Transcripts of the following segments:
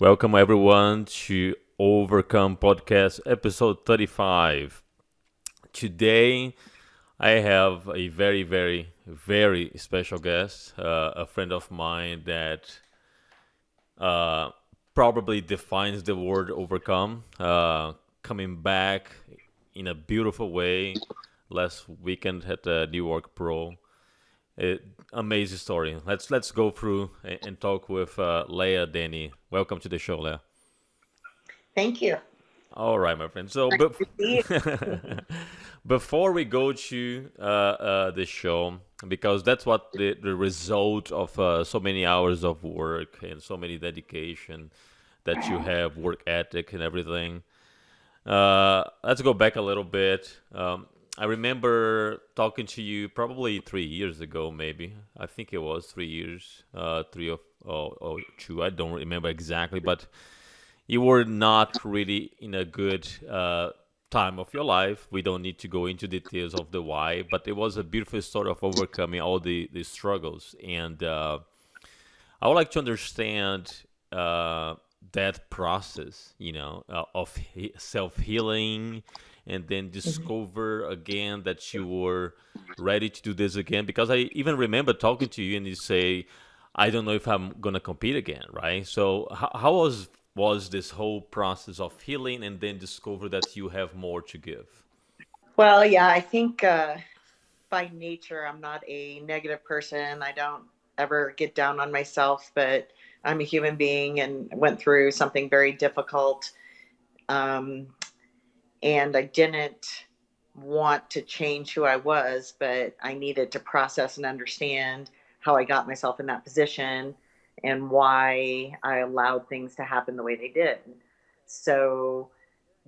Welcome everyone to Overcome Podcast episode 35. Today I have a very, very, very special guest, a friend of mine that uh, probably defines the word overcome, coming back in a beautiful way last weekend at the New York Pro. Amazing story. Let's go through and talk with Leah Dennie. Welcome to the show, Leah. Thank you. All right, my friend. So, Nice but to see before we go to the show, because that's what the result of so many hours of work and so many dedication that you have, work ethic and everything. Let's go back a little bit. I remember talking to you probably 3 years ago, maybe. I think it was 3 years, three or two. I don't remember exactly, but you were not really in a good time of your life. We don't need to go into details of the why, but it was a beautiful story of overcoming all the struggles. And I would like to understand that process, of self healing, and then you. discover again that you were ready to do this again. Because I even remember talking to you, and you say, "I don't know if I'm gonna compete again," right? So how was this whole process of healing, and then discover that you have more to give? Well, yeah, I think by nature, I'm not a negative person. I don't ever get down on myself, but I'm a human being and went through something very difficult. Um, and I didn't want to change who I was, but I needed to process and understand how I got myself in that position and why I allowed things to happen the way they did. So,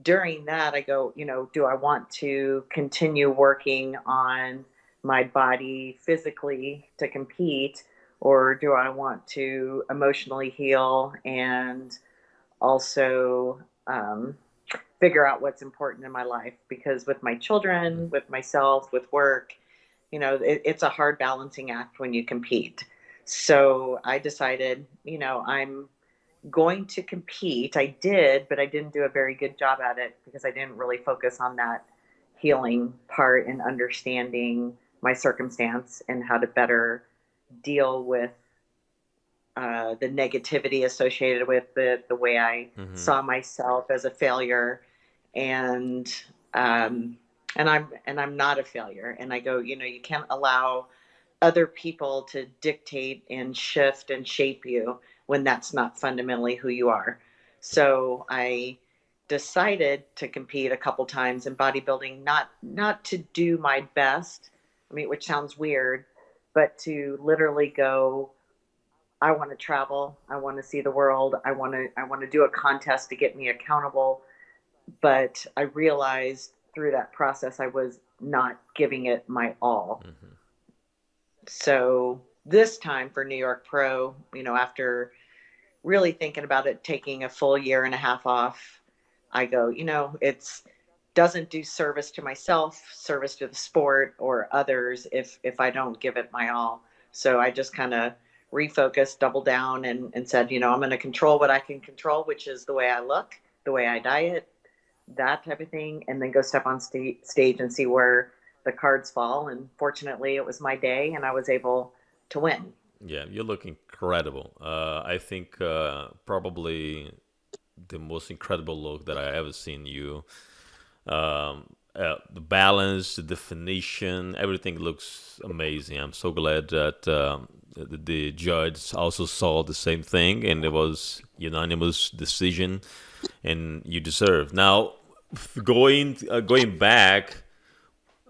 during that, I go, do I want to continue working on my body physically to compete, or do I want to emotionally heal and also figure out what's important in my life? Because with my children, with myself, with work, it's a hard balancing act when you compete. So I decided, I'm going to compete. I did, but I didn't do a very good job at it because I didn't really focus on that healing part and understanding my circumstance and how to better deal with the negativity associated with it, the way I Mm-hmm. saw myself as a failure, and um, and I'm not a failure. And I go, you can't allow other people to dictate and shift and shape you when that's not fundamentally who you are. So I decided to compete a couple times in bodybuilding, not to do my best, I mean, which sounds weird, but to literally go, I want to travel, I want to see the world, I want to do a contest to get me accountable. But I realized through that process I was not giving it my all. Mm-hmm. So this time for New York Pro, after really thinking about it, taking a full year and a half off, I go, it's doesn't do service to myself, service to the sport or others if I don't give it my all. So I just kind of refocused, doubled down, and said, I'm going to control what I can control, which is the way I look, the way I diet, that type of thing, and then go step on stage and see where the cards fall. And fortunately, it was my day, and I was able to win. Yeah, you look incredible. I think probably the most incredible look that I ever seen you. The balance, the definition, everything looks amazing. I'm so glad that the judge also saw the same thing, and it was unanimous decision, and you deserve. Now, going back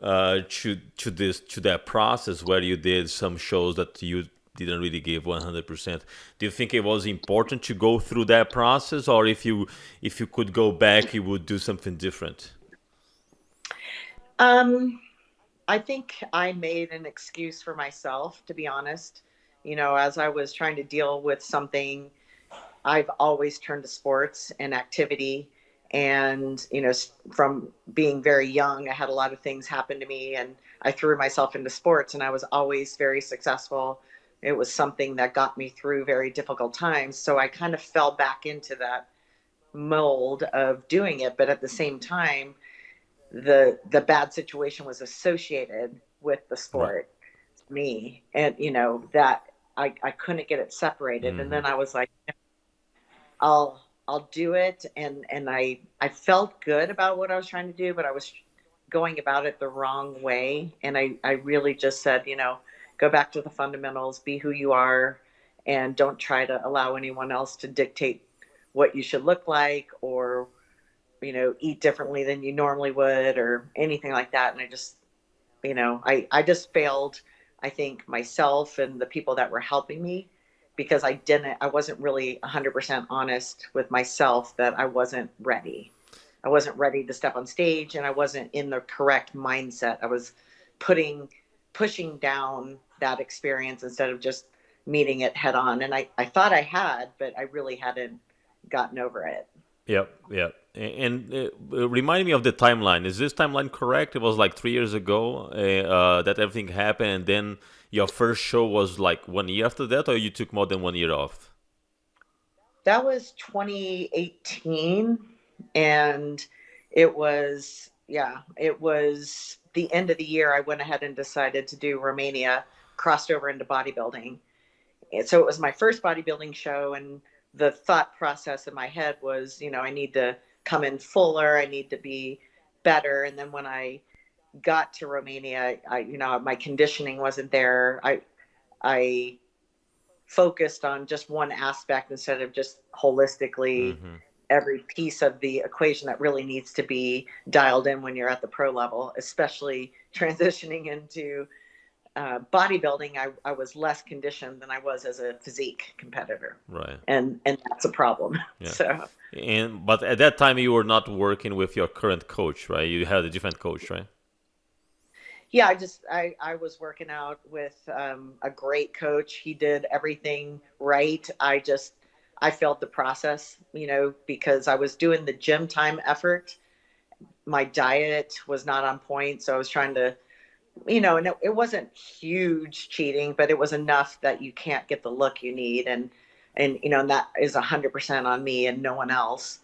to that process where you did some shows that you didn't really give 100%. Do you think it was important to go through that process, or if you could go back, you would do something different? Um, I think I made an excuse for myself, to be honest. As I was trying to deal with something, I've always turned to sports and activity. And, from being very young, I had a lot of things happen to me and I threw myself into sports and I was always very successful. It was something that got me through very difficult times. So I kind of fell back into that mold of doing it. But at the same time, the bad situation was associated with the Right. sport, me, and that I couldn't get it separated. And Mm-hmm. then I was like, I'll do it. And I felt good about what I was trying to do, but I was going about it the wrong way. And I really just said, go back to the fundamentals, be who you are, and don't try to allow anyone else to dictate what you should look like, or eat differently than you normally would, or anything like that. And I just failed, I think, myself and the people that were helping me, because I wasn't really 100% honest with myself that I wasn't ready. I wasn't ready to step on stage, and I wasn't in the correct mindset. I was pushing down that experience instead of just meeting it head on. And I thought I had, but I really hadn't gotten over it. Yep, yep. And remind me of the timeline. Is this timeline correct? It was like 3 years ago that everything happened, and then your first show was like 1 year after that, or you took more than 1 year off? That was 2018, and it was the end of the year. I went ahead and decided to do Romania, crossed over into bodybuilding. And so it was my first bodybuilding show, and the thought process in my head was, I need to come in fuller, I need to be better. And then when I got to Romania, my conditioning wasn't there. I focused on just one aspect instead of just holistically Mm-hmm. every piece of the equation that really needs to be dialed in when you're at the pro level, especially transitioning into bodybuilding. I was less conditioned than I was as a physique competitor, Right. and that's a problem. Yeah. So And but at that time you were not working with your current coach, right? You had a different coach, right? yeah, I was working out with a great coach. He did everything right. I felt the process, because I was doing the gym time effort. My diet was not on point, so I was trying to, and it wasn't huge cheating, but it was enough that you can't get the look you need. And that is 100% on me and no one else.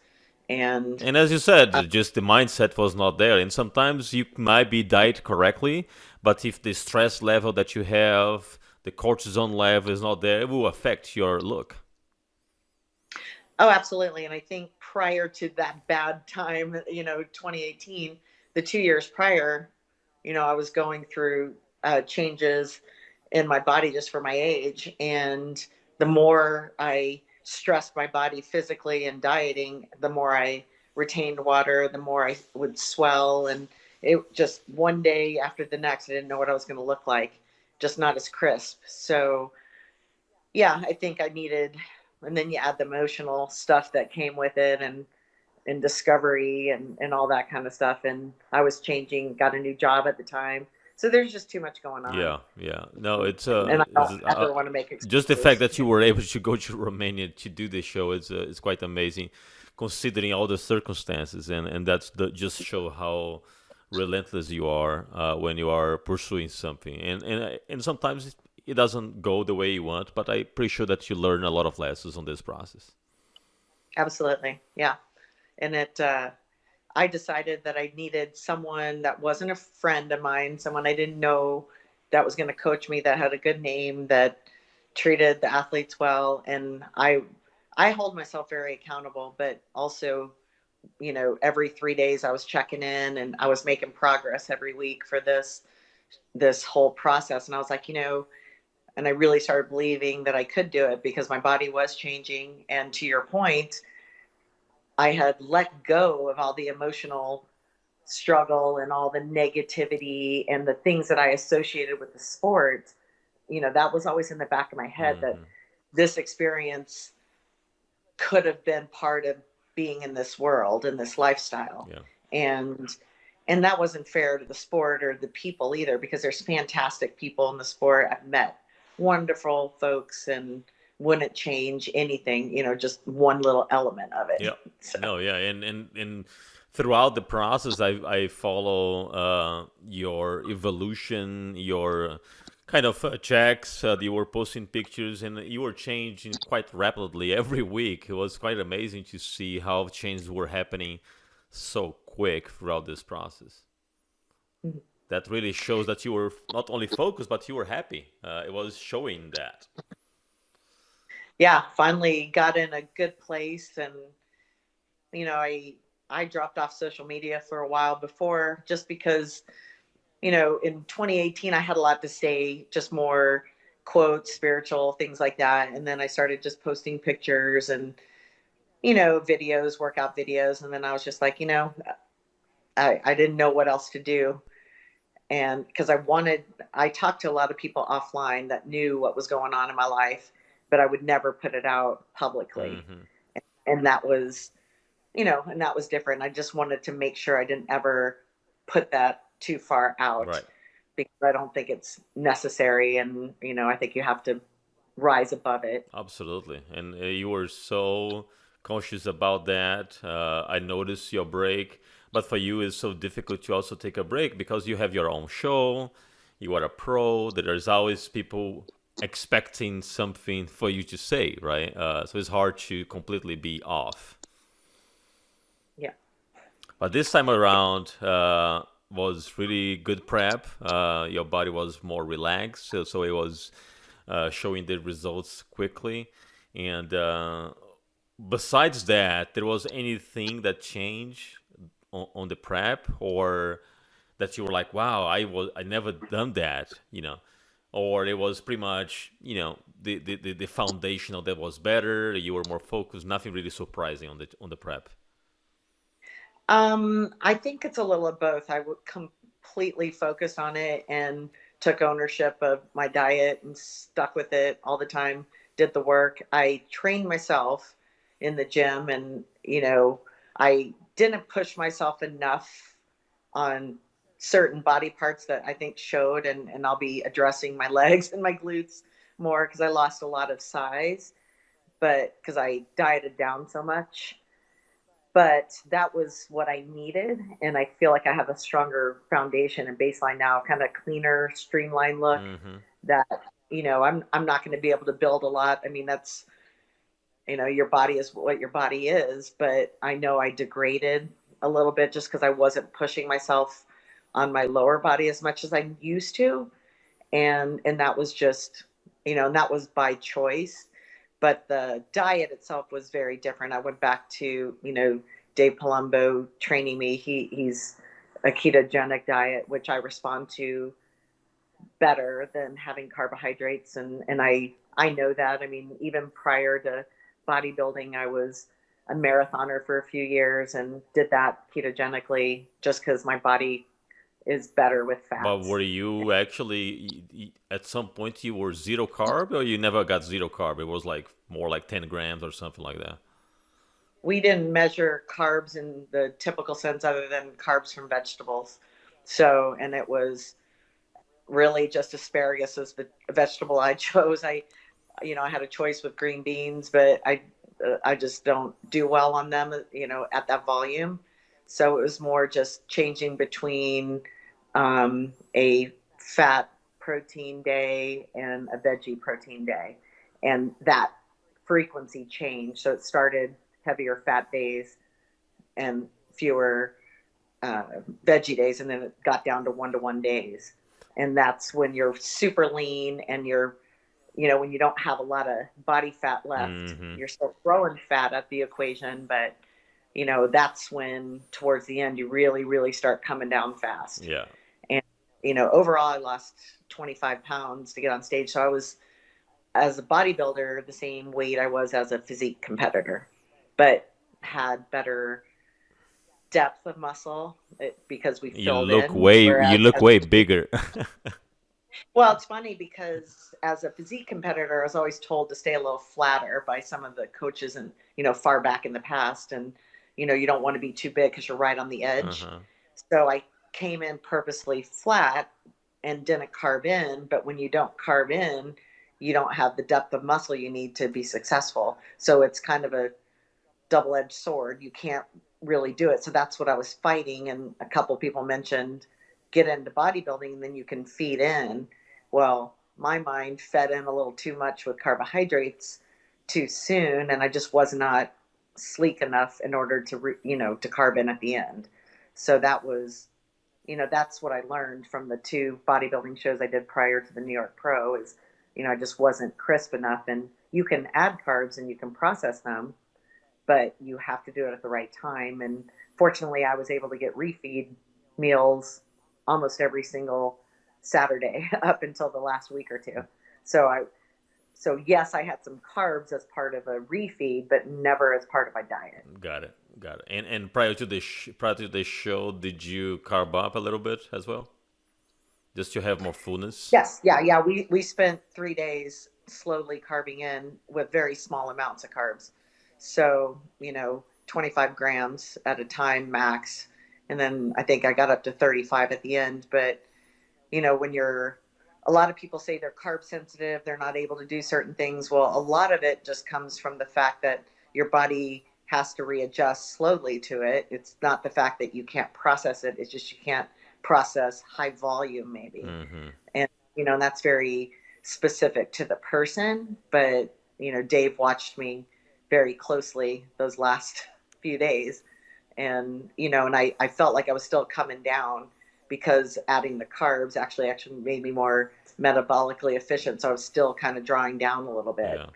And And as you said, just the mindset was not there. And sometimes you might be diet correctly, but if the stress level that you have, the cortisol level is not there, it will affect your look. Oh, absolutely. And I think prior to that bad time, 2018, the 2 years prior, I was going through changes in my body just for my age. And the more I stressed my body physically and dieting, the more I retained water, the more I would swell. And it just one day after the next, I didn't know what I was going to look like, just not as crisp. So, yeah, I think I needed, and then you add the emotional stuff that came with it, and discovery and all that kind of stuff. And I was changing, got a new job at the time. So there's just too much going on. Yeah, yeah. No, And I don't ever want to make just the fact excuses. that you were able to go to Romania to do this show is quite amazing, considering all the circumstances, and that's just show how relentless you are when you are pursuing something, and sometimes it doesn't go the way you want, but I'm pretty sure that you learn a lot of lessons on this process. Absolutely. Yeah. And I decided that I needed someone that wasn't a friend of mine, someone I didn't know, that was going to coach me, that had a good name, that treated the athletes well. And I hold myself very accountable, but also, every 3 days I was checking in, and I was making progress every week for this whole process. And I was like, and I really started believing that I could do it because my body was changing. And to your point, I had let go of all the emotional struggle and all the negativity and the things that I associated with the sport. That was always in the back of my head, that Hmm. this experience could have been part of being in this world and this lifestyle. Yeah. And that wasn't fair to the sport or the people either, because there's fantastic people in the sport. I've met wonderful folks, and wouldn't change anything, just one little element of it. Yeah. So No, yeah, and throughout the process, I follow your evolution, your kind of checks. You were posting pictures and you were changing quite rapidly every week. It was quite amazing to see how changes were happening so quick throughout this process. Mhm. That really shows that you were not only focused, but you were happy. It was showing that. Yeah, finally got in a good place, and I dropped off social media for a while before, just because in 2018 I had a lot to say, just more quotes, spiritual things like that, and then I started just posting pictures and videos, workout videos, and then I was just like, I didn't know what else to do. And because I talked to a lot of people offline that knew what was going on in my life, but I would never put it out publicly. Hmm. And that was different. I just wanted to make sure I didn't ever put that too far out, Right. because I don't think it's necessary. And, I think you have to rise above it. Absolutely. And you were so conscious about that. I noticed your break, but for you, it's so difficult to also take a break because you have your own show, you are a pro, there's always people expecting something for you to say, right? So it's hard to completely be off. Yeah. But this time around was really good prep. Your body was more relaxed, so it was showing the results quickly. And besides that, there was anything that changed on the prep, or that you were like, "Wow, I never done that," or it was pretty much the foundational that was better. You were more focused. Nothing really surprising on the prep. I think it's a little of both. I would completely focus on it and took ownership of my diet and stuck with it all the time, did the work. I trained myself in the gym, and, I didn't push myself enough on certain body parts that I think showed. And I'll be addressing my legs and my glutes more because I lost a lot of size, but because I dieted down so much. But that was what I needed, and I feel like I have a stronger foundation and baseline now, kind of cleaner, streamlined look. Hmm. That I'm not going to be able to build a lot. I mean, that's your body is what your body is, but I know I degraded a little bit just because I wasn't pushing myself on my lower body as much as I used to, and that was just and that was by choice. But the diet itself was very different. I went back to Dave Palumbo training me. He's a ketogenic diet, which I respond to better than having carbohydrates, and I know that. I mean, even prior to bodybuilding, I was a marathoner for a few years and did that ketogenically just because my body is better with But fats. were you actually at some point you were zero carb, or you never got zero carb? It was like more like 10 grams or something like that. We didn't measure carbs in the typical sense other than carbs from vegetables. So, and it was really just asparagus as the vegetable I chose. I had a choice with green beans, but I just don't do well on them, at that volume. So it was more just changing between a fat protein day and a veggie protein day, and that frequency changed. So it started heavier fat days and fewer uh, veggie days, and then it got down to 1-to-1 days. And that's when you're super lean, and when you don't have a lot of body fat left, Hmm. you're still throwing fat at the equation, but that's when towards the end you really, really start coming down fast. Yeah. And overall, I lost 25 pounds to get on stage. So I was, as a bodybuilder, the same weight I was as a physique competitor, but had better depth of muscle because we filled in. You Whereas, look way bigger. well, it's funny because as a physique competitor, I was always told to stay a little flatter by some of the coaches, and far back in the past, and you don't want to be too big because you're right on the edge. Uh-huh. So I came in purposely flat and didn't carb in. But when you don't carb in, you don't have the depth of muscle you need to be successful. So it's kind of a double-edged sword. You can't really do it. So that's what I was fighting. And a couple people mentioned get into bodybuilding and then you can feed in. Well, my mind fed in a little too much with carbohydrates too soon, and I just was not sleek enough in order to to carb in at the end. So that was, that's what I learned from the two bodybuilding shows I did prior to the New York Pro is, I just wasn't crisp enough. And you can add carbs and you can process them, but you have to do it at the right time. And fortunately, I was able to get refeed meals almost every single Saturday up until the last week or two. So so yes, I had some carbs as part of a refeed, but never as part of my diet. Got it. Got it. And prior to the show, did you carb up a little bit as well, just to have more fullness? Yes, yeah. We spent 3 days slowly carving in with very small amounts of carbs. So, 25 grams at a time max. And then I think I got up to 35 at the end. But, when a lot of people say they're carb sensitive, they're not able to do certain things. Well, a lot of it just comes from the fact that your body has to readjust slowly to it. It's not the fact that you can't process it. It's just you can't process high volume maybe. Mm-hmm. And, that's very specific to the person. But, Dave watched me very closely those last few days. And, and I felt like I was still coming down because adding the carbs actually made me more metabolically efficient. So I was still kind of drawing down a little bit. Yeah.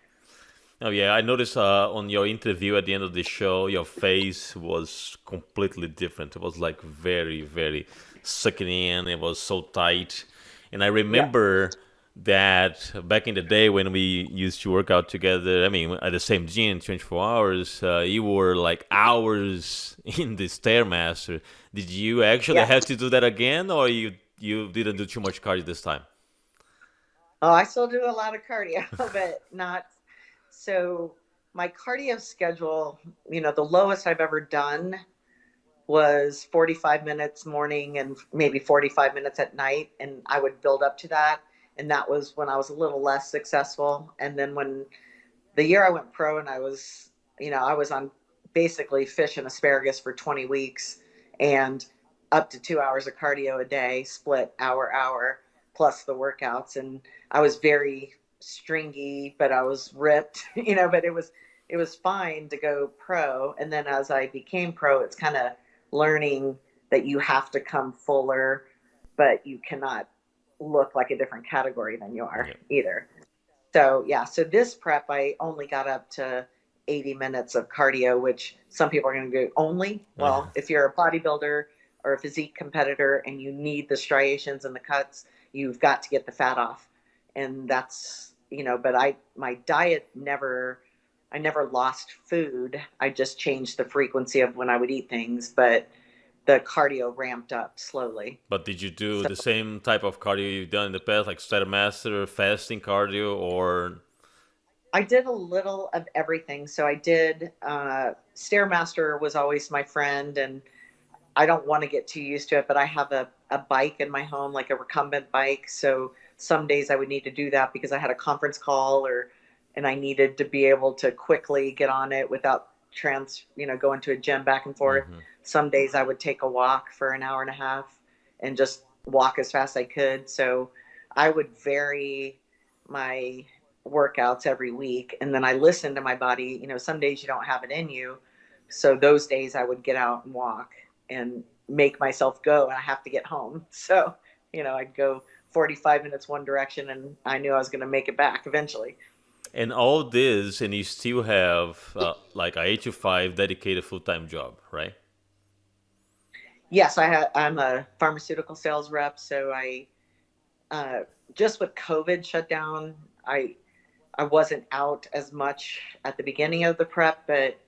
Oh yeah, I noticed on your interview at the end of the show, your face was completely different. It was like very, very sucking in. It was so tight, and I Yeah. remember that back in the day when we used to work out together. I mean, at the same gym, 24 hours. You were like hours in the stairmaster. Did you actually Yeah. have to do that again, or you didn't do too much cardio this time? Oh, I still do a lot of cardio, but not so. My cardio schedule, the lowest I've ever done was 45 minutes morning and maybe 45 minutes at night. And I would build up to that. And that was when I was a little less successful. And then when the year I went pro and I was on basically fish and asparagus for 20 weeks and up to 2 hours of cardio a day, split hour, plus the workouts. And I was very stringy, but I was ripped, but it was fine to go pro. And then as I became pro, it's kind of learning that you have to come fuller, but you cannot look like a different category than you are Yeah. either. So yeah, so this prep I only got up to 80 minutes of cardio, which some people are going to go only. Well, if you're a bodybuilder or a physique competitor and you need the striations and the cuts, you've got to get the fat off. And that's, but my diet I never lost food. I just changed the frequency of when I would eat things, but the cardio ramped up slowly. But did you do So the same type of cardio you've done in the past, like Stairmaster, fasting cardio, or I did a little of everything. So I did, Stairmaster was always my friend, and I don't want to get too used to it, but I have a bike in my home, like a recumbent bike. So some days I would need to do that because I had a conference call and I needed to be able to quickly get on it without going to a gym back and forth. hmm Some days I would take a walk for an hour and a half and just walk as fast as I could. So I would vary my workouts every week. And then I listened to my body. Some days you don't have it in you. So those days I would get out and walk and make myself go, and I have to get home. So, I'd go 45 minutes one direction and I knew I was going to make it back eventually. and all this, and you still have like a 8 to 5 dedicated full time job, right? Yes, I'm a pharmaceutical sales rep. So uh, just with COVID shut down, I wasn't out as much at the beginning of the prep, but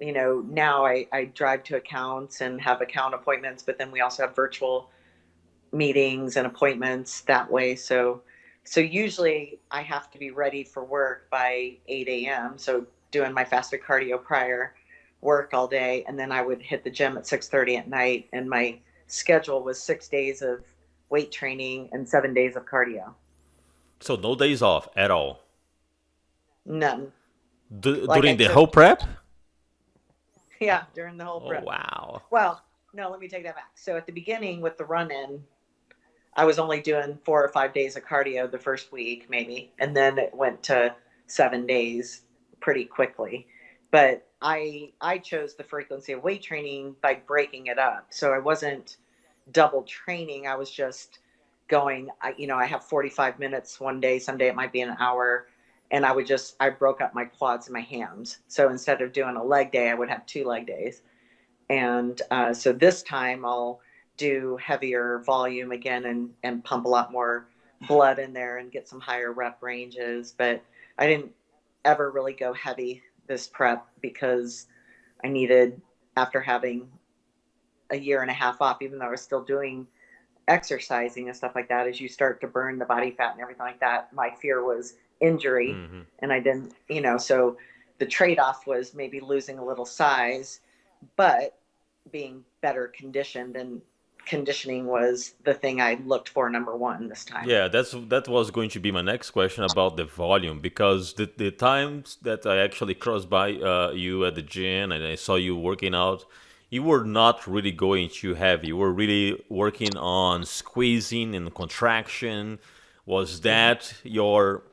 now I drive to accounts and have account appointments, but then we also have virtual meetings and appointments that way. So usually I have to be ready for work by 8 a.m. So doing my fasted cardio prior, work all day, and then I would hit the gym at 6:30 at night. And my schedule was 6 days of weight training and 7 days of cardio. So no days off at all None. Like I during the took, whole prep. yeah, during the whole Oh prep. wow. Well, no, let me take that back. So at the beginning with the run in, I was only doing 4 or 5 days of cardio the first week, maybe, and then it went to 7 days pretty quickly. But I chose the frequency of weight training by breaking it up. So I wasn't double training. I was just going, I have 45 minutes one day, someday it might be an hour. And I broke up my quads and my hams. So instead of doing a leg day, I would have 2 leg days. And so this time I'll do heavier volume again and pump a lot more blood in there and get some higher rep ranges. But I didn't ever really go heavy this prep because I needed, after having a year and a half off, even though I was still doing exercising and stuff like that, as you start to burn the body fat and everything like that, my fear was injury. Mm-hmm. And I didn't, so the trade-off was maybe losing a little size, but being better conditioned, and conditioning was the thing I looked for number one this time. Yeah, that was going to be my next question about the volume, because the times that I actually crossed by you at the gym and I saw you working out, you were not really going too heavy. You were really working on squeezing and contraction. Was that your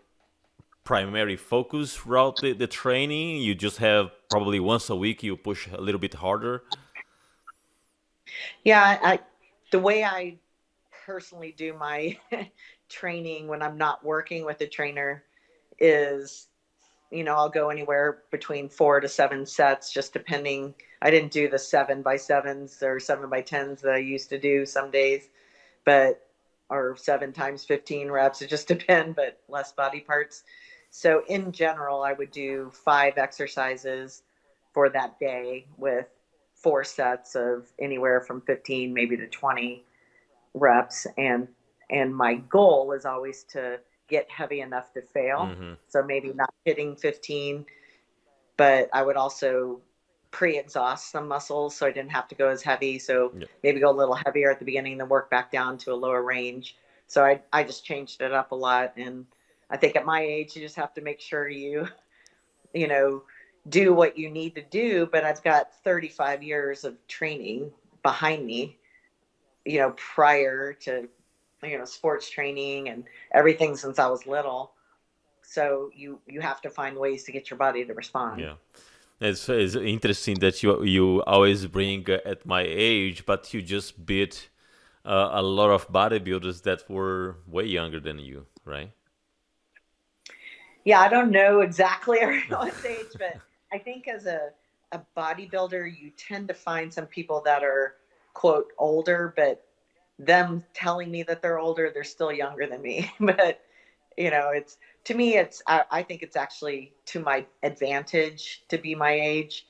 primary focus throughout the training? You just have probably once a week you push a little bit harder? Yeah, the way I personally do my training when I'm not working with a trainer is, I'll go anywhere between 4 to 7 sets, just depending. I didn't do the 7x7s or 7x10s that I used to do some days, but, or 7 times 15 reps. It just depends, but less body parts. So in general, I would do 5 exercises for that day with 4 sets of anywhere from 15 maybe to 20 reps. And my goal is always to get heavy enough to fail. Mm-hmm. So maybe not hitting 15, but I would also pre-exhaust some muscles so I didn't have to go as heavy. So Yeah. maybe go a little heavier at the beginning, then work back down to a lower range. So I just changed it up a lot. And I think at my age, you just have to make sure you know, do what you need to do. But I've got 35 years of training behind me, prior to, sports training and everything since I was little. So you have to find ways to get your body to respond. Yeah. It's interesting that you always bring at my age, but you just beat a lot of bodybuilders that were way younger than you, right? Yeah, I don't know exactly everyone's age, but I think as a bodybuilder, you tend to find some people that are quote older, but them telling me that they're older, they're still younger than me. But it's, to me, I think it's actually to my advantage to be my age,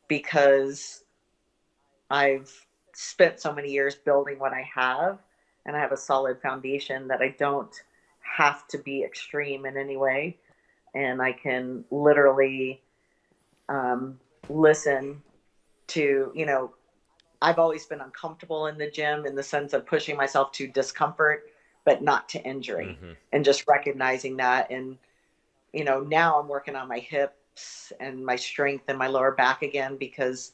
because I've spent so many years building what I have, and I have a solid foundation that I don't have to be extreme in any way. And I can literally listen to, I've always been uncomfortable in the gym in the sense of pushing myself to discomfort, but not to injury, Mm-hmm. and just recognizing that. And, now I'm working on my hips and my strength and my lower back again, because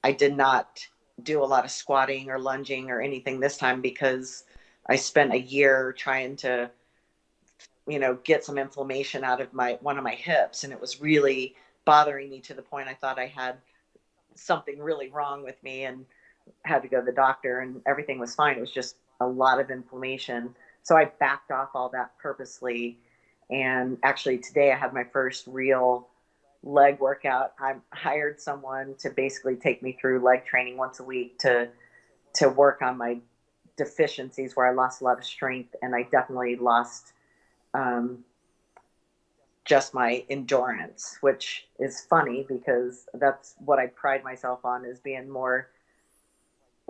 I did not do a lot of squatting or lunging or anything this time, because I spent a year trying to, get some inflammation out of one of my hips, and it was really bothering me to the point I thought I had something really wrong with me, and had to go to the doctor, and everything was fine. It was just a lot of inflammation. So I backed off all that purposely. And actually today I had my first real leg workout. I hired someone to basically take me through leg training once a week to work on my deficiencies where I lost a lot of strength, and I definitely lost um, just my endurance, which is funny because that's what I pride myself on, is being more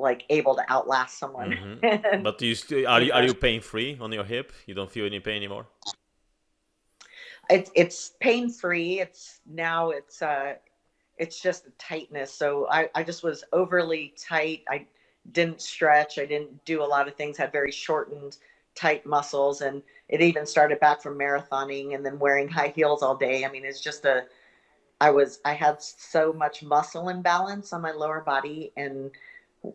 like able to outlast someone. Mm-hmm. But do you are you pain free on your hip? You don't feel any pain anymore? It's pain free. It's just a tightness. So I just was overly tight. I didn't stretch. I didn't do a lot of things. Had very shortened, tight muscles, and it even started back from marathoning and then wearing high heels all day. I mean, it's just I had so much muscle imbalance on my lower body, and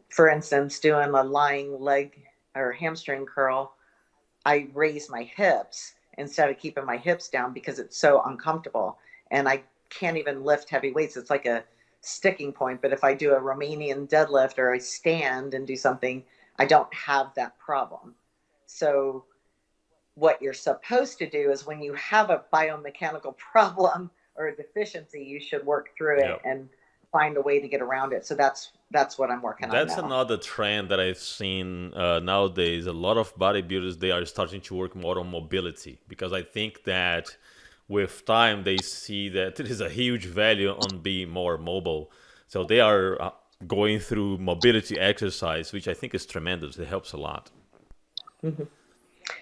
for instance, doing a lying leg or hamstring curl, I raise my hips instead of keeping my hips down because it's so uncomfortable. And I can't even lift heavy weights. It's like a sticking point. But if I do a Romanian deadlift or I stand and do something, I don't have that problem. So what you're supposed to do is when you have a biomechanical problem or a deficiency, you should work through Yeah. it and find a way to get around it. So that's what I'm working on That's now. another trend that I've seen nowadays. A lot of bodybuilders, they are starting to work more on mobility because I think that with time they see that there is a huge value on being more mobile. So they are going through mobility exercise, which I think is tremendous. It helps a lot. Mhm.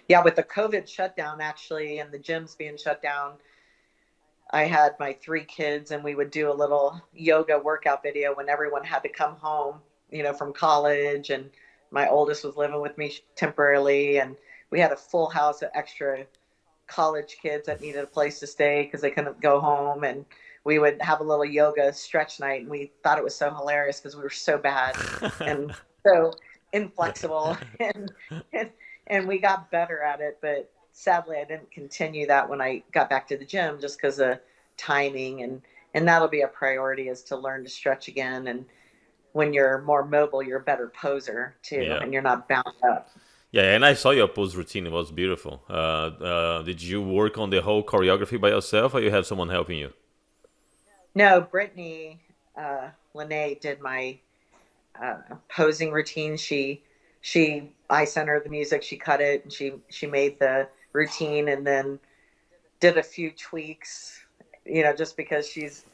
Yeah, with the COVID shutdown actually and the gyms being shut down, I had my three kids and we would do a little yoga workout video when everyone had to come home, from college. And my oldest was living with me temporarily. And we had a full house of extra college kids that needed a place to stay because they couldn't go home. And we would have a little yoga stretch night. And we thought it was so hilarious because we were so bad and so inflexible. And we got better at it. But sadly, I didn't continue that when I got back to the gym just because of timing. And that'll be a priority, is to learn to stretch again. And when you're more mobile, you're a better poser too, Yeah. and you're not bound up. Yeah, and I saw your pose routine. It was beautiful. Did you work on the whole choreography by yourself, or you have someone helping you? No, Brittany Lene did my posing routine. I sent her the music, she cut it, and she made the routine, and then did a few tweaks, just because she's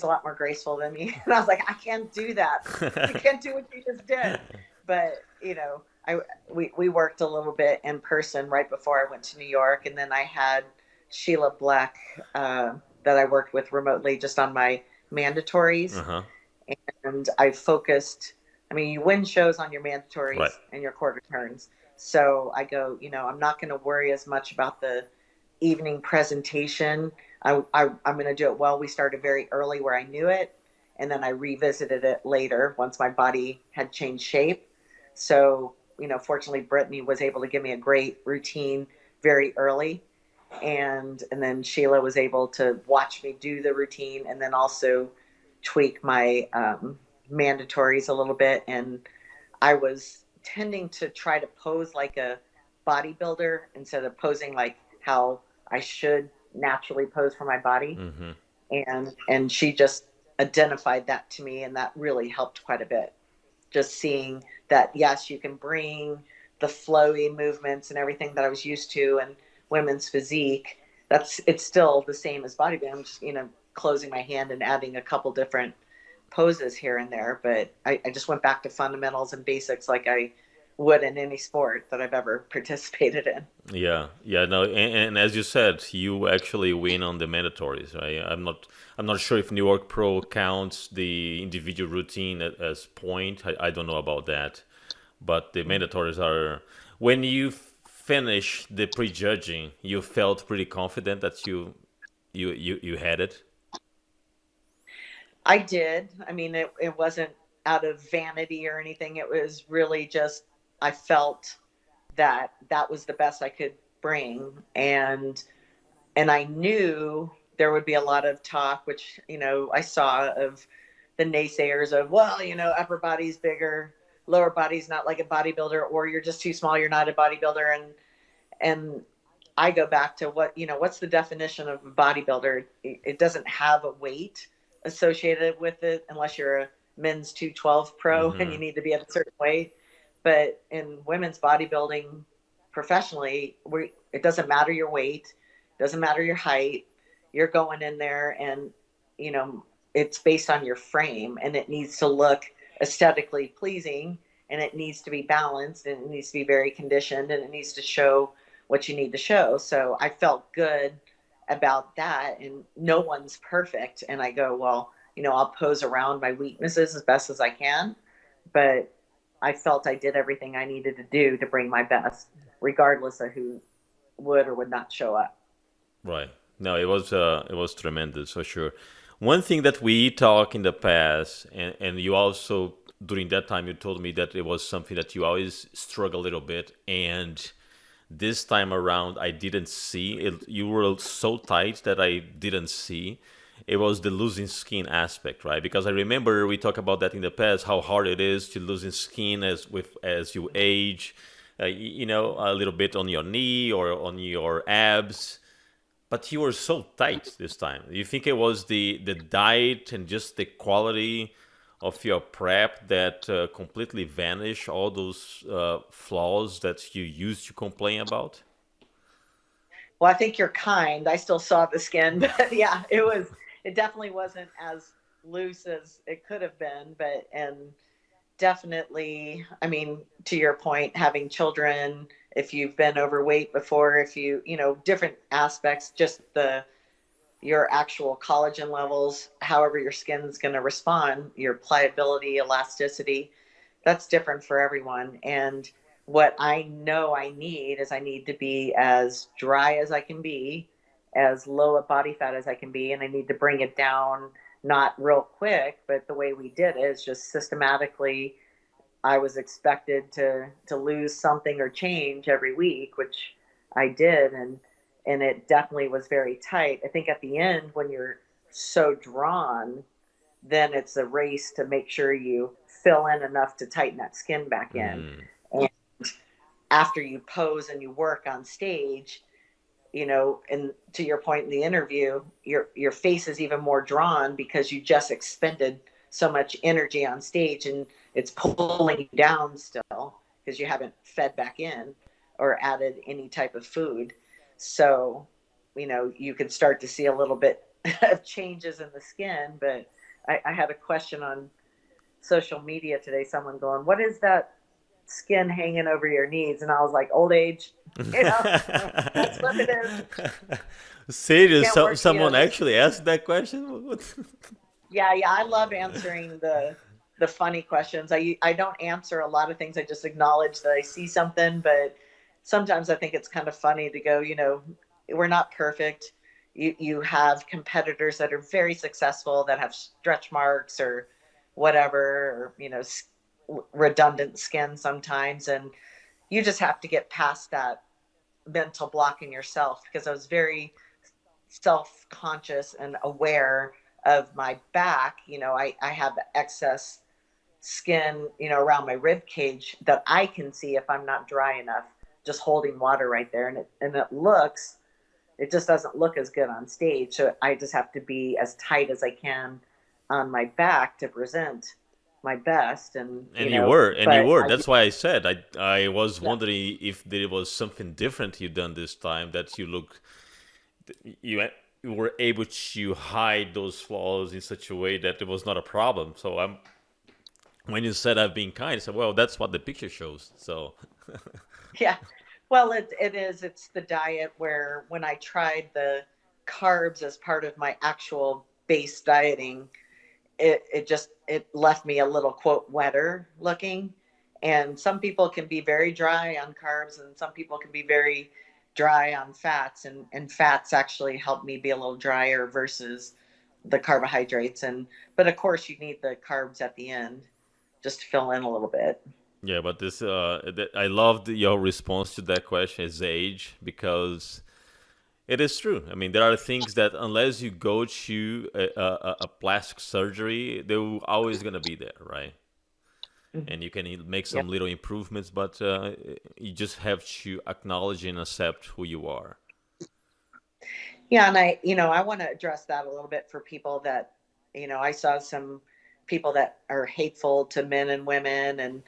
a lot more graceful than me. And I was like, I can't do that. I can't do what you just did. But I we worked a little bit in person right before I went to New York, and then I had Sheila Black that I worked with remotely just on my mandatories, Uh-huh. and I focused. I mean, you win shows on your Right. mandatories and your quarter turns. So I go, I'm not going to worry as much about the evening presentation. I'm going to do it well. We started very early where I knew it, and then I revisited it later once my body had changed shape. So, fortunately, Brittany was able to give me a great routine very early, and then Sheila was able to watch me do the routine and then also tweak my mandatories a little bit. And I was tending to try to pose like a bodybuilder instead of posing like how I should naturally pose for my body. Mm-hmm. And she just identified that to me, and that really helped quite a bit. Just seeing that, yes, you can bring the flowy movements and everything that I was used to and women's physique. It's still the same as bodybuilding. I'm just, closing my hand and adding a couple different poses here and there. But I just went back to fundamentals and basics like I would in any sport that I've ever participated in. Yeah, yeah, no, and as you said, you actually win on the mandatories, right? I'm not sure if New York Pro counts the individual routine as point. I don't know about that, but the mandatories are when you finish the prejudging, you felt pretty confident that you had it. I did. I mean, it wasn't out of vanity or anything. It was really just, I felt that that was the best I could bring. And I knew there would be a lot of talk, which, I saw of the naysayers of, well, upper body's bigger, lower body's not like a bodybuilder, or you're just too small, you're not a bodybuilder. And I go back to what's the definition of a bodybuilder? It doesn't have a weight associated with it unless you're a men's 212 pro and Mm-hmm. you need to be at a certain weight. But in women's bodybuilding professionally, it doesn't matter your weight, doesn't matter your height. You're going in there, and you know it's based on your frame, and it needs to look aesthetically pleasing, and it needs to be balanced, and it needs to be very conditioned, and it needs to show what you need to show. So I felt good about that, and no one's perfect. And I go, well, I'll pose around my weaknesses as best as I can, but I felt I did everything I needed to do to bring my best, regardless of who would or would not show up. Right. No, it was tremendous for sure. One thing that we talked in the past, and you also during that time you told me that it was something that you always struggle a little bit, and this time around I didn't see it. You were so tight that I didn't see. It was the losing skin aspect, right? Because I remember we talked about that in the past, how hard it is to losing skin as you age, a little bit on your knee or on your abs. But you were so tight this time. Do you think it was the diet and just the quality of your prep that completely vanished all those flaws that you used to complain about? Well, I think you're kind. I still saw the skin, but yeah, it definitely wasn't as loose as it could have been, but, and definitely, I mean, to your point, having children, if you've been overweight before, if different aspects, just your actual collagen levels, however your skin's going to respond, your pliability, elasticity, that's different for everyone. And what I know I need is I need to be as dry as I can be, as low of body fat as I can be, and I need to bring it down, not real quick, but the way we did it is just systematically. I was expected to lose something or change every week, which I did, and it definitely was very tight. I think at the end, when you're so drawn, then it's a race to make sure you fill in enough to tighten that skin back in. Mm. And after you pose and you work on stage, and to your point in the interview, your face is even more drawn because you just expended so much energy on stage, and it's pulling you down still because you haven't fed back in or added any type of food. So, you can start to see a little bit of changes in the skin. But I had a question on social media today, someone going, "What is that skin hanging over your knees?" And I was like, "Old age." you know that's what it is. Serious? Can't work, Someone just, actually asked that question? yeah, I love answering the funny questions. I don't answer a lot of things. I just acknowledge that I see something, but sometimes I think it's kind of funny to go, we're not perfect. You have competitors that are very successful that have stretch marks or whatever, or redundant skin sometimes, and you just have to get past that mental block in yourself, because I was very self-conscious and aware of my back. I have excess skin, around my rib cage that I can see if I'm not dry enough, just holding water right there. It just doesn't look as good on stage. So I just have to be as tight as I can on my back to present my best. And, And you but were. That's why I said I was yeah, wondering if there was something different you done this time that you you were able to hide those flaws in such a way that it was not a problem. So when you said I've been kind, I said, well, that's what the picture shows. So yeah. Well, it's the diet where when I tried the carbs as part of my actual base dieting, it left me a little quote wetter looking. And some people can be very dry on carbs, and some people can be very dry on fats, and fats actually help me be a little drier versus the carbohydrates. And but of course you need the carbs at the end just to fill in a little bit. yeah, but I loved your response to that question is age, because it is true. I mean, there are things that unless you go to a plastic surgery, they're always gonna be there, right? Mhm. And you can make Yep. some little improvements, but you just have to acknowledge and accept who you are. Yeah, and I want to address that a little bit for people that, I saw some people that are hateful to men and women, and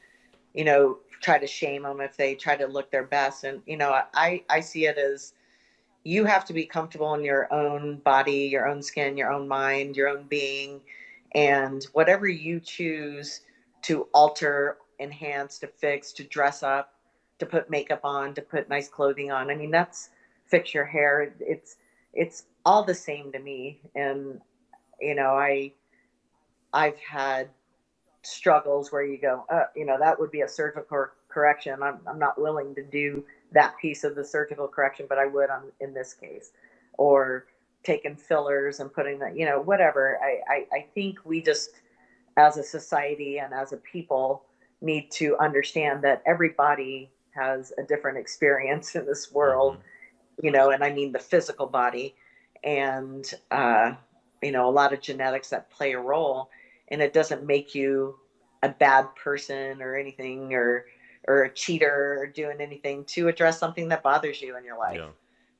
try to shame them if they try to look their best. And I see it as, you have to be comfortable in your own body, your own skin, your own mind, your own being, and whatever you choose to alter, enhance, to fix, to dress up, to put makeup on, to put nice clothing on. I mean, that's, fix your hair. It's all the same to me. And you know, I I've had struggles where you go, that would be a surgical correction. I'm not willing to do that piece of the surgical correction, but I would in this case, or taking fillers and putting that, whatever. I think we just as a society and as a people need to understand that everybody has a different experience in this Mm-hmm. world, and I mean the physical body, and a lot of genetics that play a role, and it doesn't make you a bad person or anything, or a cheater or doing anything, to address something that bothers you in your life, Yeah.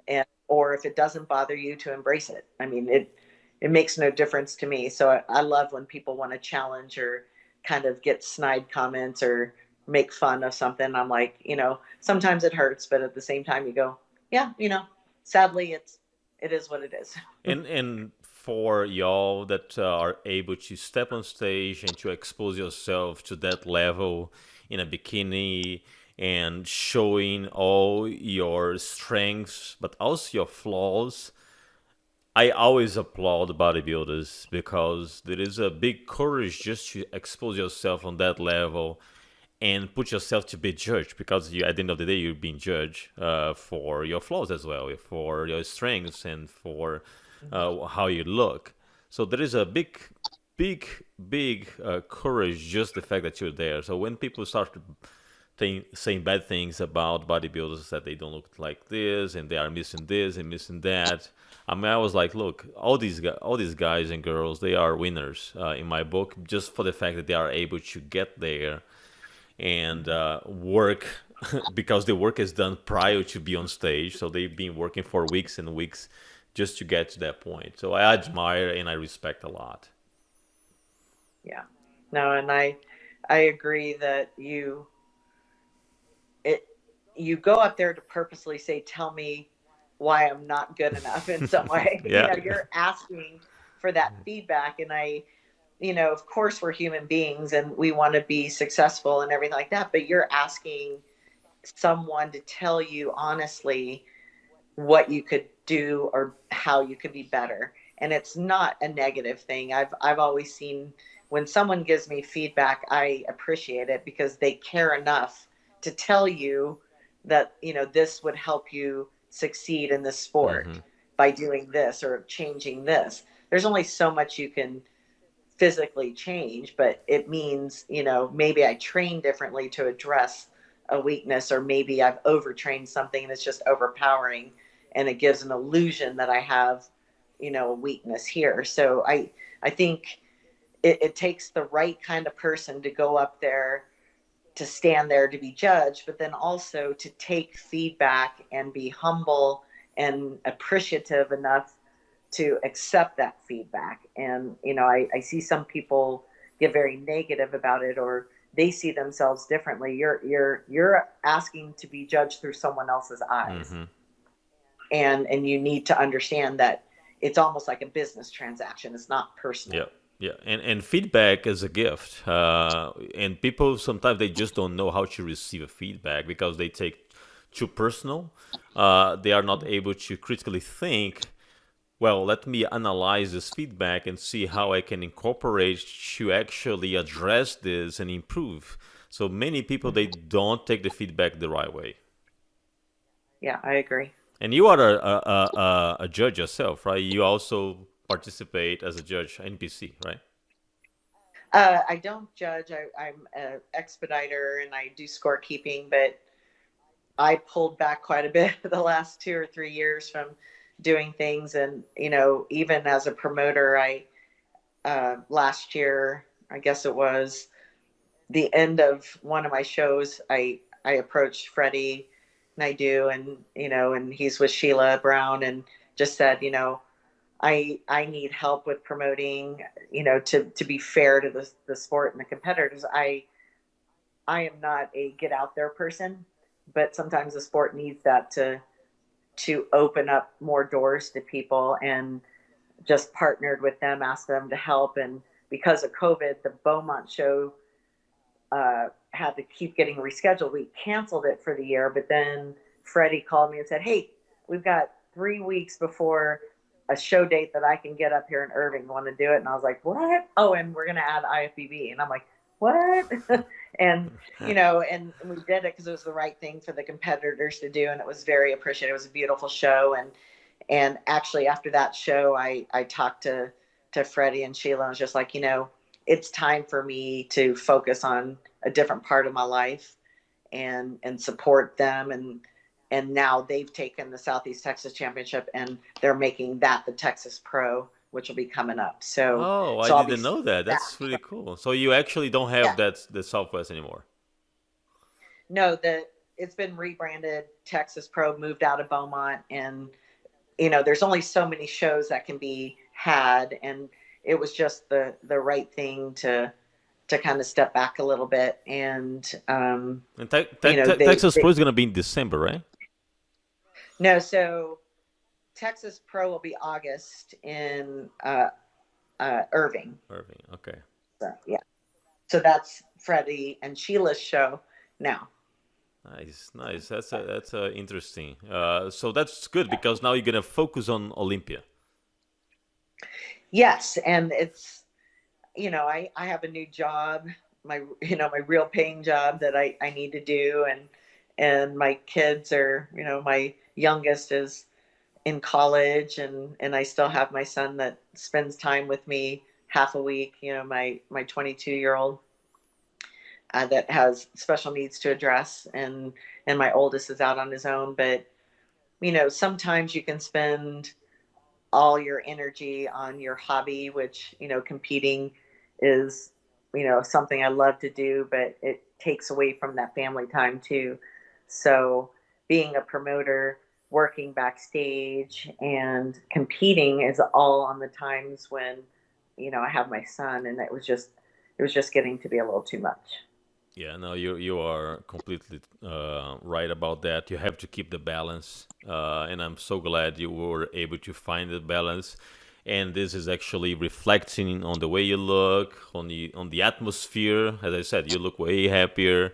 and or if it doesn't bother you, to embrace it. I mean, it makes no difference to me. So I love when people want to challenge or kind of get snide comments or make fun of something. I'm like, sometimes it hurts, but at the same time you go, yeah, sadly it is what it is. And for y'all that are able to step on stage and to expose yourself to that level in a bikini and showing all your strengths but also your flaws, I always applaud bodybuilders because there is a big courage just to expose yourself on that level and put yourself to be judged, because you, at the end of the day, you're being judged for your flaws as well, for your strengths, and for how you look. So there is a big, big courage, just the fact that you're there. So when people start saying bad things about bodybuilders, that they don't look like this and they are missing this and missing that, I mean, I was like, look, all these guys and girls, they are winners in my book, just for the fact that they are able to get there and work because the work is done prior to be on stage. So they've been working for weeks and weeks just to get to that point. So I admire and I respect a lot. Yeah. No, and I agree that it you go up there to purposely say, tell me why I'm not good enough in some way. Yeah. You're asking for that feedback. And of course we're human beings and we want to be successful and everything like that, but you're asking someone to tell you honestly what you could do or how you could be better. And it's not a negative thing. I've always seen, when someone gives me feedback, I appreciate it because they care enough to tell you that, this would help you succeed in this Mm-hmm. sport by doing this or changing this. There's only so much you can physically change, but it means, maybe I train differently to address a weakness, or maybe I've overtrained something and it's just overpowering and it gives an illusion that I have, a weakness here. So I think it takes the right kind of person to go up there, to stand there, to be judged, but then also to take feedback and be humble and appreciative enough to accept that feedback. And, I see some people get very negative about it, or they see themselves differently. You're asking to be judged through someone else's eyes. Mm-hmm. And you need to understand that it's almost like a business transaction. It's not Yeah. personal. Yeah, and feedback is a gift, and people sometimes they just don't know how to receive a feedback because they take too personal. They are not able to critically think, well, let me analyze this feedback and see how I can incorporate to actually address this and improve. So many people they don't take the feedback the right way. Yeah, I agree. And you are a judge yourself, right? You also participate as a judge NPC, right? I don't judge. I'm an expediter and I do scorekeeping, but I pulled back quite a bit the last 2 or 3 years from doing things. And, even as a promoter, last year, I guess it was the end of one of my shows, I approached Freddie Naidu, and, and he's with Sheila Brown, and just said, I need help with promoting, to be fair to the sport and the competitors. I am not a get out there person, but sometimes the sport needs that to open up more doors to people, and just partnered with them, asked them to help. And because of COVID, the Beaumont show had to keep getting rescheduled. We canceled it for the year, but then Freddie called me and said, "Hey, we've got 3 weeks before a show date that I can get up here in Irving. Want to do it?" And I was like, "What? Oh, and we're going to add IFBB." And I'm like, "What?" And and we did it because it was the right thing for the competitors to do, and it was very appreciated. It was a beautiful show. And actually after that show, I talked to Freddie and Sheila, and was just like, it's time for me to focus on a different part of my life and support them. And now they've taken the Southeast Texas Championship and they're making that the Texas Pro, which will be coming up. So Oh, I so I'll be didn't know that. back. That's really cool. So you actually don't have Yeah. that the Southwest anymore. No, it's been rebranded Texas Pro, moved out of Beaumont, and there's only so many shows that can be had, and it was just the right thing to kind of step back a little bit. And And Texas they Pro is gonna be in December, right? no, so Texas Pro will be August in Irving. Irving. Okay. So yeah, so that's Freddie and Sheila's show now. Nice, nice. That's interesting. So that's good because now you're gonna focus on Olympia. Yes, and it's I have a new job, my real paying job that I need to do, and my kids are, my youngest is in college, and I still have my son that spends time with me half a week, my 22-year-old that has special needs to address, and my oldest is out on his own. But sometimes you can spend all your energy on your hobby, which competing is something I love to do, but it takes away from that family time too. So being a promoter, working backstage and competing is all on the times when I have my son, and it was just getting to be a little too much. Yeah, no, you are completely right about that. You have to keep the balance, and I'm so glad you were able to find the balance. And this is actually reflecting on the way you look, on the atmosphere. As I said, you look way happier,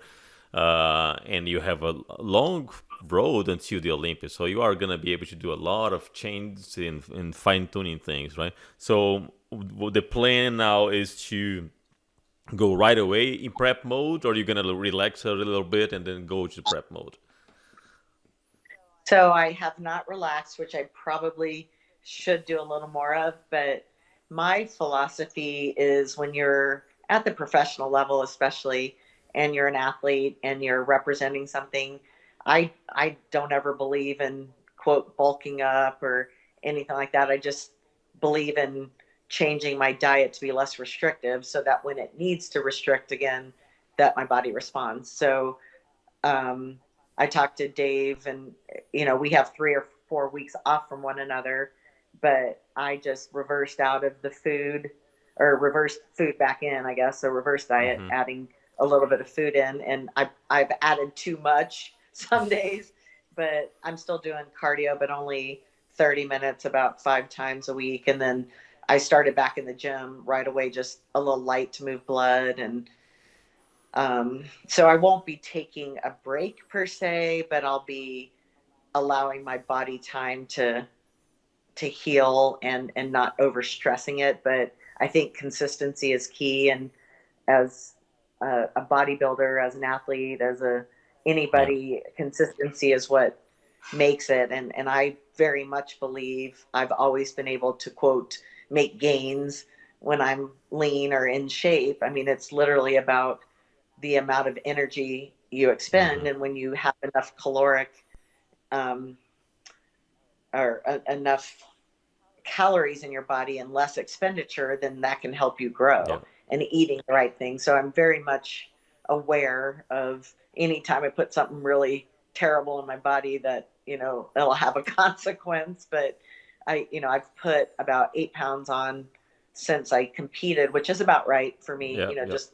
and you have a long road until the Olympics. So you are gonna be able to do a lot of changes in fine tuning things, right? So the plan now is to go right away in prep mode, or you're gonna relax a little bit and then go to prep mode? So I have not relaxed, which I probably should do a little more of. But my philosophy is when you're at the professional level, especially, and you're an athlete and you're representing something, I don't ever believe in quote bulking up or anything like that. I just believe in changing my diet to be less restrictive so that when it needs to restrict again, that my body responds. So um, I talked to Dave, and we have 3 or 4 weeks off from one another, but I just reversed out of the food, or reversed food back in, I guess, so reverse diet, Hmm. adding a little bit of food in, and I've added too much some days, but I'm still doing cardio, but only 30 minutes about 5 times a week, and then I started back in the gym right away, just a little light to move blood. And so I won't be taking a break per se, but I'll be allowing my body time to heal and not overstressing it. But I think consistency is key. And as a bodybuilder, as an athlete, as a Yeah. anybody, consistency is what makes it. And I very much believe I've always been able to quote make gains when I'm lean or in shape. I mean, it's literally about the amount of energy you expend, Hmm. and when you have enough caloric um, or enough calories in your body and less expenditure, then that can help you Yeah. grow, and eating the right thing. So I'm very much aware of anytime I put something really terrible in my body that it'll have a consequence. But I've put about 8 pounds on since I competed, which is about right for me, Yeah. Yeah. just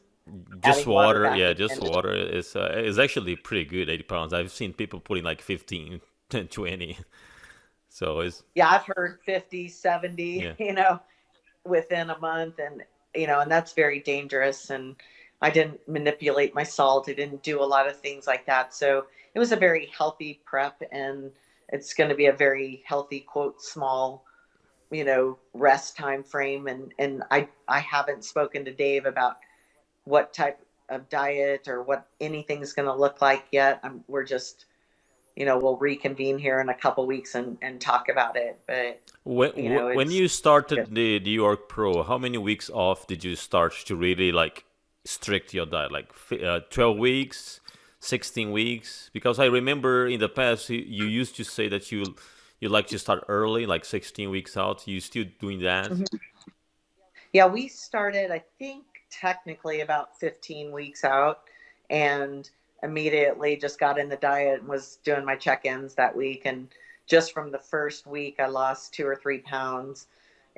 Just adding water water, back yeah, in. just water is actually pretty good. 80 pounds. I've seen people putting like 15, 10, 20. So it's Yeah, I've heard 50, 70, yeah, within a month. And and that's very dangerous. And I didn't manipulate my salt. I didn't do a lot of things like that. So it was a very healthy prep, and it's going to be a very healthy quote small rest time frame. And I haven't spoken to Dave about what type of diet or what anything's going to look like yet. We're just we'll reconvene here in a couple weeks and talk about it. But, When it's you good. started the New York Pro, how many weeks off did you start to really like strict your diet? Like 12 weeks, 16 weeks? Because I remember in the past you used to say that you like to start early, like 16 weeks out. You still doing that? Mhm. Yeah, we started, I think, technically about 15 weeks out, and immediately just got in the diet and was doing my check-ins that week. And just from the first week, I lost 2 or 3 pounds,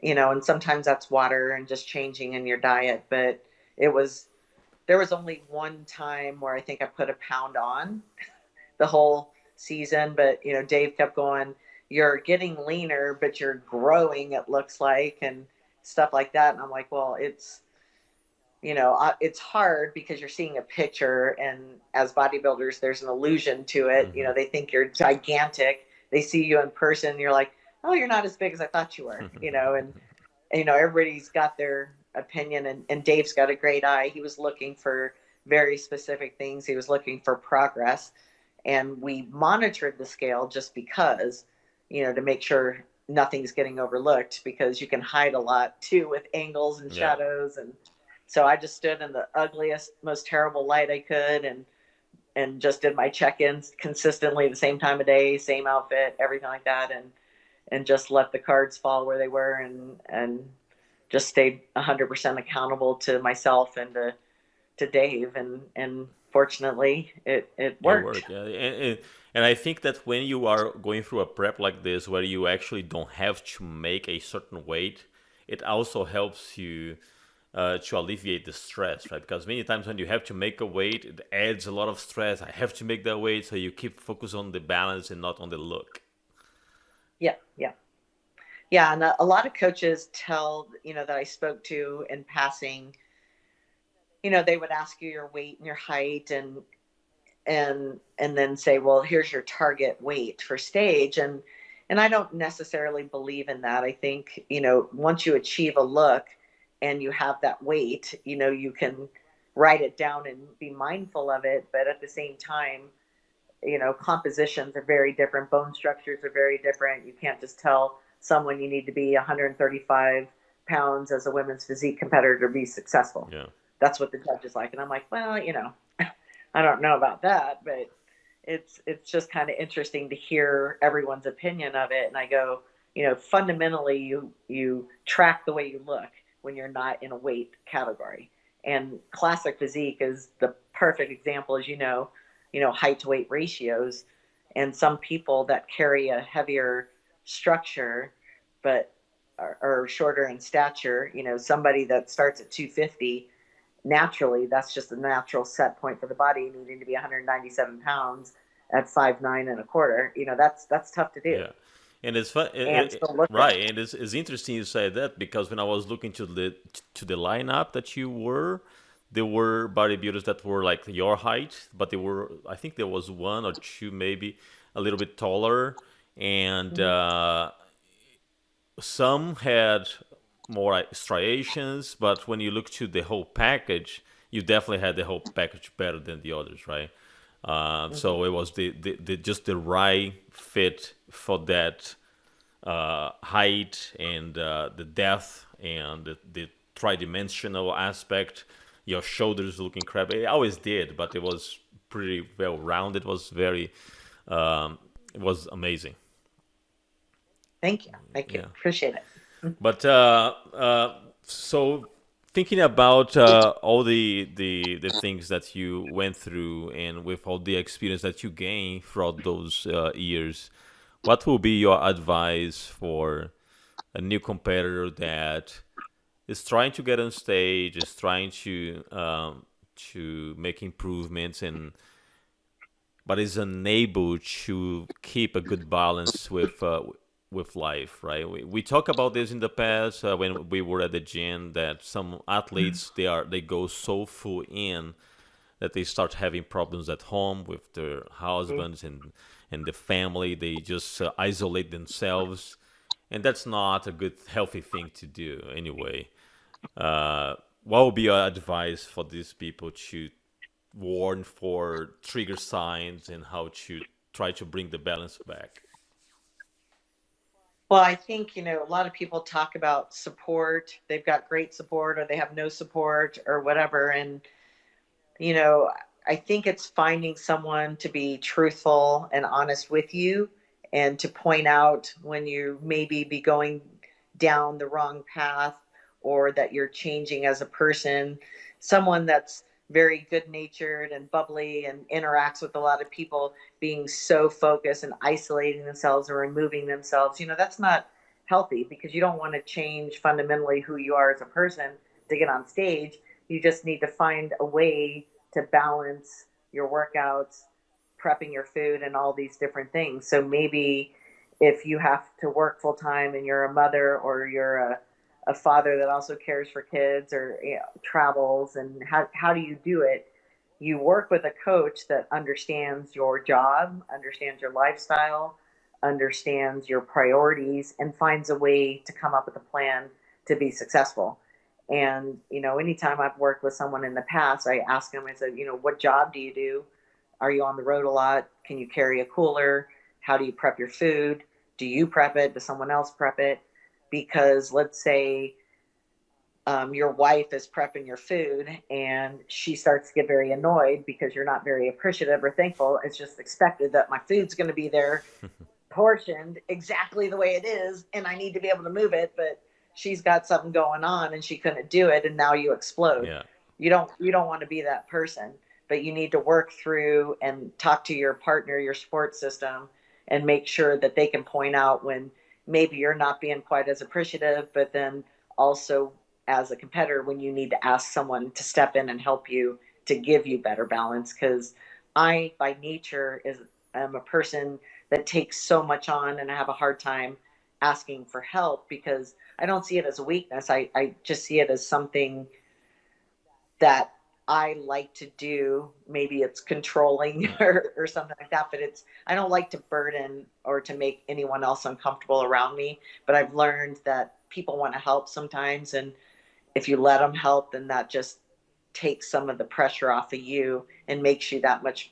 and sometimes that's water and just changing in your diet. But it was, there was only one time where I think I put a pound on the whole season. But, Dave kept going, "You're getting leaner, but you're growing, it looks like," and stuff like that. And I'm like, well, it's hard because you're seeing a picture, and as bodybuilders, there's an illusion to it. Hmm. They think you're gigantic. They see you in person, and you're like, "Oh, you're not as big as I thought you were," and everybody's got their opinion. And Dave's got a great eye. He was looking for very specific things. He was looking for progress, and we monitored the scale just because, to make sure nothing's getting overlooked, because you can hide a lot too with angles and Yeah. shadows. And so I just stood in the ugliest, most terrible light I could, and just did my check-ins consistently, the same time of day, same outfit, everything like that. And just let the cards fall where they were, and just stayed 100% accountable to myself and to Dave. And fortunately it It worked. worked, yeah. And I think that when you are going through a prep like this, where you actually don't have to make a certain weight, it also helps you to alleviate the stress, right? Because many times when you have to make a weight, it adds a lot of stress. I have to make that weight, so you keep focus on the balance and not on the look. Yeah, yeah. Yeah, and a lot of coaches tell, that I spoke to in passing, they would ask you your weight and your height, and then say, well, here's your target weight for stage. And I don't necessarily believe in that. I think, once you achieve a look and you have that weight, you can write it down and be mindful of it. But at the same time, compositions are very different, bone structures are very different. You can't just tell someone you need to be 135 pounds as a women's physique competitor to be successful. Yeah. That's what the judges like. And I'm like, well, I don't know about that. But it's just kind of interesting to hear everyone's opinion of it. And I go, fundamentally, you track the way you look when you're not in a weight category. And classic physique is the perfect example, as height to weight ratios. And some people that carry a heavier structure but are shorter in stature, somebody that starts at 250, naturally, that's just a natural set point for the body, needing to be 197 pounds at 5'9" and a quarter. That's tough to do Yeah, and it's fun, and still look good. right? And it's interesting you say that because when I was looking to the lineup that you were, there were bodybuilders that were like your height, but they were, I think there was one or two maybe a little bit taller, and Mhm. some had more like striations. But when you look to the whole package, you definitely had the whole package better than the others, right? Mhm. So it was the just the right fit for that height and the depth and the tridimensional aspect. Your shoulders look incredible. It always did, but it was pretty well rounded. It was very, it was amazing. Thank you. Thank you. Yeah. Appreciate it. But so thinking about all the things that you went through and with all the experience that you gained throughout those years, what will be your advice for a new competitor that is trying to get on stage, is trying to make improvements, and but is unable to keep a good balance with life, right? We talk about this in the past when we were at the gym that some athletes they go so full in that they start having problems at home with their husbands and the family. They just isolate themselves, and that's not a good healthy thing to do anyway. What would be your advice for these people to warn for trigger signs and how to try to bring the balance back? Well, I think, a lot of people talk about support. They've got great support or they have no support or whatever. And, you know, I think it's finding someone to be truthful and honest with you and to point out when you maybe be going down the wrong path or that you're changing as a person. Someone that's very good natured and bubbly and interacts with a lot of people being so focused and isolating themselves or removing themselves, that's not healthy because you don't want to change fundamentally who you are as a person to get on stage. You just need to find a way to balance your workouts, prepping your food, and all these different things. So maybe if you have to work full time and you're a mother or you're a father that also cares for kids or travels, and how do you do it? You work with a coach that understands your job, understands your lifestyle, understands your priorities, and finds a way to come up with a plan to be successful. And, anytime I've worked with someone in the past, I ask them, I said, what job do you do? Are you on the road a lot? Can you carry a cooler? How do you prep your food? Do you prep it? Does someone else prep it? Because let's say your wife is prepping your food and she starts to get very annoyed because you're not very appreciative or thankful. It's just expected that my food's going to be there portioned exactly the way it is and I need to be able to move it, but she's got something going on and she couldn't do it and now you explode. Yeah. You don't want to be that person, but you need to work through and talk to your partner, your support system, and make sure that they can point out when maybe you're not being quite as appreciative, but then also as a competitor when you need to ask someone to step in and help you to give you better balance. Because I by nature am a person that takes so much on and I have a hard time asking for help because I don't see it as a weakness. I just see it as something that I like to do. Maybe it's controlling or something like that, but I don't like to burden or to make anyone else uncomfortable around me. But I've learned that people want to help sometimes. And if you let them help, then that just takes some of the pressure off of you and makes you that much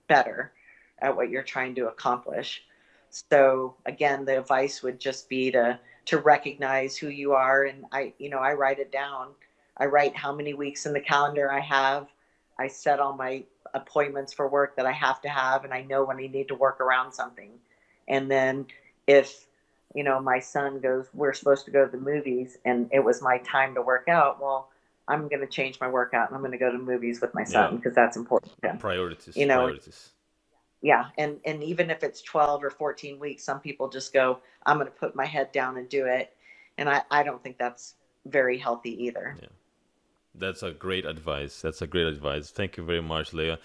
better at what you're trying to accomplish. So again, the advice would just be to recognize who you are. And I write it down. I write how many weeks in the calendar I have. I set all my appointments for work that I have to have, and I know when I need to work around something. And then if, my son goes, we're supposed to go to the movies, and it was my time to work out, well, I'm going to change my workout, and I'm going to go to movies with my son because that's important to him. Priorities. Yeah. And even if it's 12 or 14 weeks, some people just go, I'm going to put my head down and do it. And I don't think that's very healthy either. Yeah. That's a great advice. Thank you very much, Leah.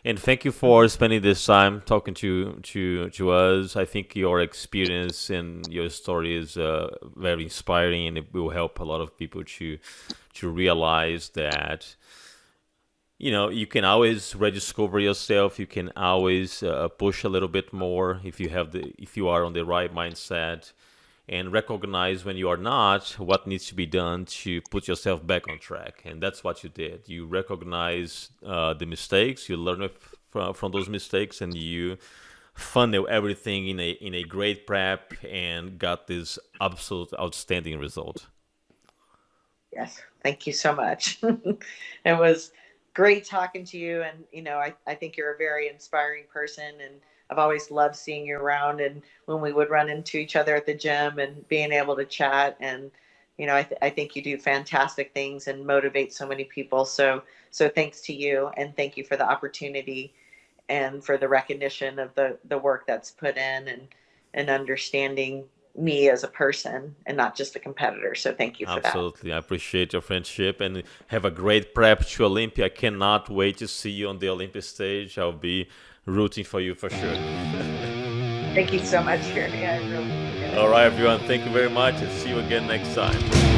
And thank you for spending this time talking to us. I think your experience and your story is very inspiring, and it will help a lot of people to realize that you can always rediscover yourself. You can always push a little bit more if you are on the right mindset, and recognize when you are not, what needs to be done to put yourself back on track. And that's what you did. You recognize the mistakes, you learn from those mistakes, and you funnel everything in a great prep and got this absolute outstanding result. Yes, thank you so much. It was great talking to you. And, I think you're a very inspiring person, and I've always loved seeing you around, and when we would run into each other at the gym and being able to chat. And, I think you do fantastic things and motivate so many people. So thanks to you, and thank you for the opportunity and for the recognition of the work that's put in and understanding me as a person and not just a competitor. So thank you for that. Absolutely. I appreciate your friendship, and have a great prep to Olympia. I cannot wait to see you on the Olympia stage. I'll be rooting for you for sure. Thank you so much, Jeremy. I really appreciate it. All right, everyone. Thank you very much, and see you again next time.